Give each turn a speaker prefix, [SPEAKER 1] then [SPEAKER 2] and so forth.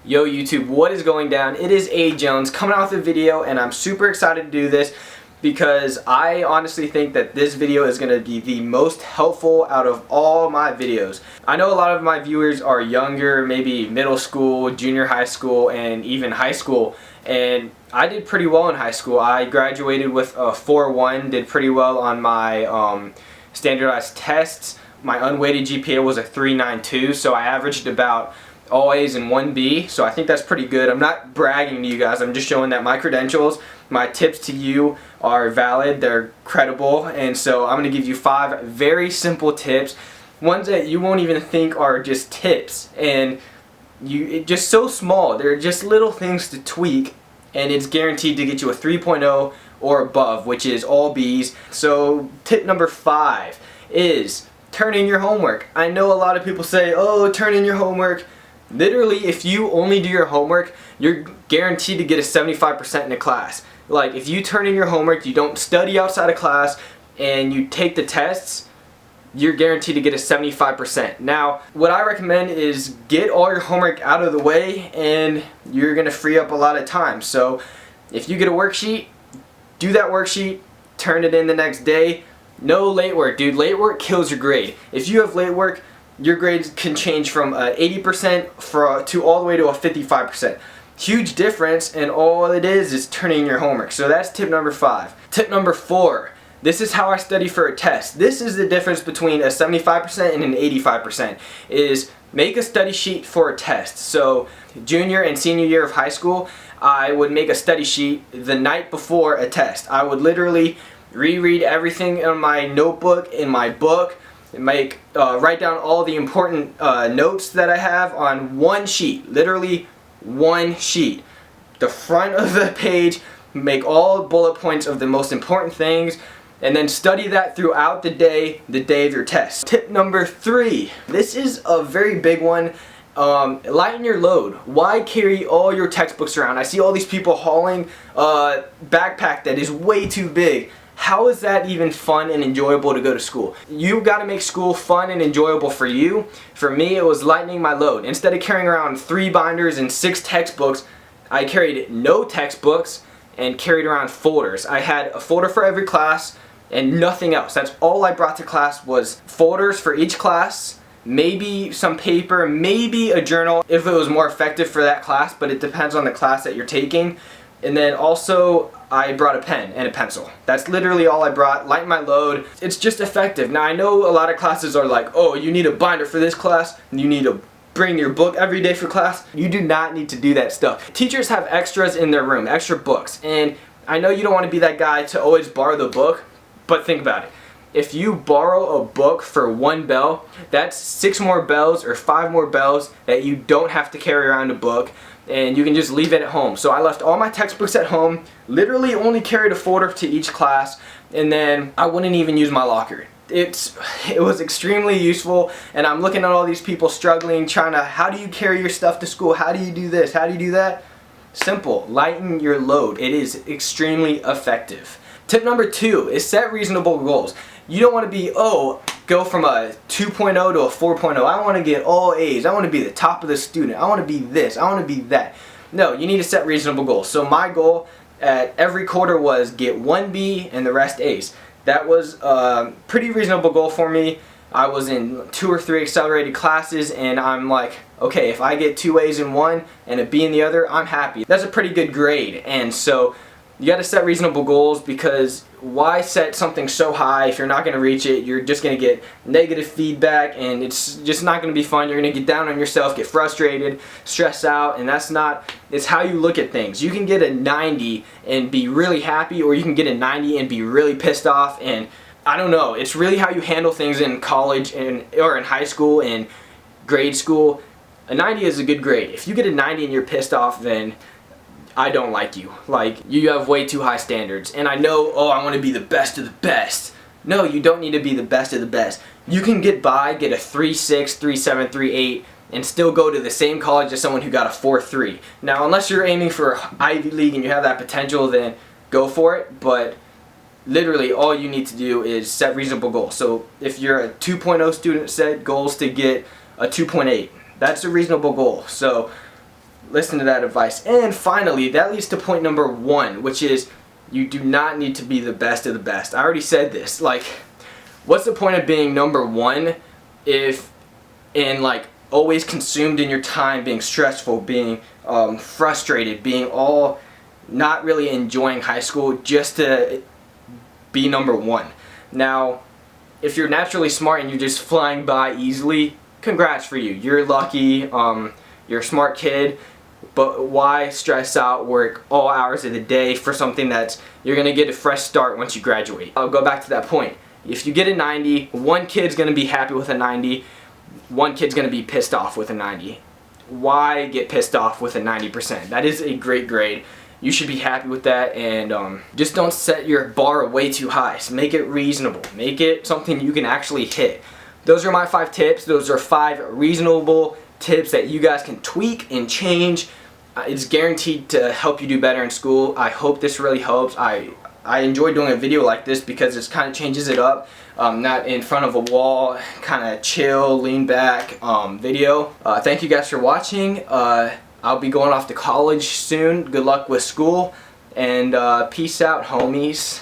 [SPEAKER 1] Yo YouTube, what is going down? It is A Jones coming out with a video, and I'm super excited to do this because I honestly think that this video is going to be the most helpful out of all my videos. I know a lot of my viewers are younger, maybe middle school, junior high school, and even high school, and I did pretty well in high school. I graduated with a 4.1, did pretty well on my standardized tests. My unweighted GPA was a 3.92, so I averaged about all A's and 1B, so I think that's pretty good. I'm not bragging to you guys, I'm just showing that my credentials, my tips to you are valid, they're credible, and so I'm going to give you 5 very simple tips, ones that you won't even think are just tips, and just so small. They're just little things to tweak, and it's guaranteed to get you a 3.0 or above, which is all B's. So tip number 5 is turn in your homework. I know a lot of people say, oh, turn in your homework. Literally, if you only do your homework, you're guaranteed to get a 75% in a class. Like, if you turn in your homework, you don't study outside of class, and you take the tests, you're guaranteed to get a 75%. Now, what I recommend is get all your homework out of the way, and you're going to free up a lot of time. So, if you get a worksheet, do that worksheet, turn it in the next day. No late work, dude. Late work kills your grade. If you have late work, your grades can change from 80% to all the way to a 55%. Huge difference, and all it is turning your homework. So that's tip number 5. Tip number 4. This is how I study for a test. This is the difference between a 75% and an 85%. Is make a study sheet for a test. So junior and senior year of high school, I would make a study sheet the night before a test. I would literally reread everything in my notebook, in my book, write down all the important notes that I have on one sheet, literally one sheet. The front of the page, make all bullet points of the most important things, and then study that throughout the day of your test. Tip number 3, this is a very big one. Lighten your load. Why carry all your textbooks around? I see all these people hauling a backpack that is way too big. How is that even fun and enjoyable to go to school? You got to make school fun and enjoyable for you. For me, it was lightening my load. Instead of carrying around 3 binders and 6 textbooks, I carried no textbooks and carried around folders. I had a folder for every class and nothing else. That's all I brought to class was folders for each class, maybe some paper, maybe a journal if it was more effective for that class, but it depends on the class that you're taking. And then also, I brought a pen and a pencil. That's literally all I brought. Lighten my load. It's just effective. Now, I know a lot of classes are like, oh, you need a binder for this class, and you need to bring your book every day for class. You do not need to do that stuff. Teachers have extras in their room, extra books. And I know you don't want to be that guy to always borrow the book, but think about it. If you borrow a book for 1 bell, that's 6 more bells or 5 more bells that you don't have to carry around a book, and you can just leave it at home. So I left all my textbooks at home, literally only carried a folder to each class, and then I wouldn't even use my locker. It was extremely useful, and I'm looking at all these people struggling, trying to, how do you carry your stuff to school? How do you do this? How do you do that? Simple. Lighten your load. It is extremely effective. Tip number 2 is set reasonable goals. You don't want to be, go from a 2.0 to a 4.0. I want to get all A's. I want to be the top of the student. I want to be this. I want to be that. No, you need to set reasonable goals. So my goal at every quarter was get 1 B and the rest A's. That was a pretty reasonable goal for me. I was in 2 or 3 accelerated classes, and I'm like, okay, if I get 2 A's in one and a B in the other, I'm happy. That's a pretty good grade. And so you got to set reasonable goals, because why set something so high if you're not going to reach it? You're just going to get negative feedback, and it's just not going to be fun. You're going to get down on yourself, get frustrated, stress out, and that's not, it's how you look at things. You can get a 90 and be really happy, or you can get a 90 and be really pissed off, and I don't know. It's really how you handle things in college or in high school and grade school. A 90 is a good grade. If you get a 90 and you're pissed off, then I don't like you. Like, you have way too high standards. And I know, I want to be the best of the best. No, you don't need to be the best of the best. You can get by, get a 3.6, 3.7, 3.8, and still go to the same college as someone who got a 4.3. Now, unless you're aiming for Ivy League and you have that potential, then go for it. But literally, all you need to do is set reasonable goals. So if you're a 2.0 student, set goals to get a 2.8. That's a reasonable goal. So listen to that advice. And finally, that leads to point number 1, which is you do not need to be the best of the best. I already said this. Like, what's the point of being number 1 if like always consumed in your time, being stressful, being frustrated, being all not really enjoying high school just to be number 1. Now, if you're naturally smart and you're just flying by easily, congrats for you. You're lucky. You're a smart kid. But why stress out, work all hours of the day for something that you're going to get a fresh start once you graduate? I'll go back to that point. If you get a 90, one kid's going to be happy with a 90, one kid's going to be pissed off with a 90. Why get pissed off with a 90%? That is a great grade. You should be happy with that, and just don't set your bar way too high. So make it reasonable. Make it something you can actually hit. Those are my 5 tips. Those are 5 reasonable tips that you guys can tweak and change. It's guaranteed to help you do better in school. I hope this really helps. I enjoy doing a video like this because it kind of changes it up. Not in front of a wall, kind of chill, lean back video. Thank you guys for watching. I'll be going off to college soon. Good luck with school, and peace out, homies.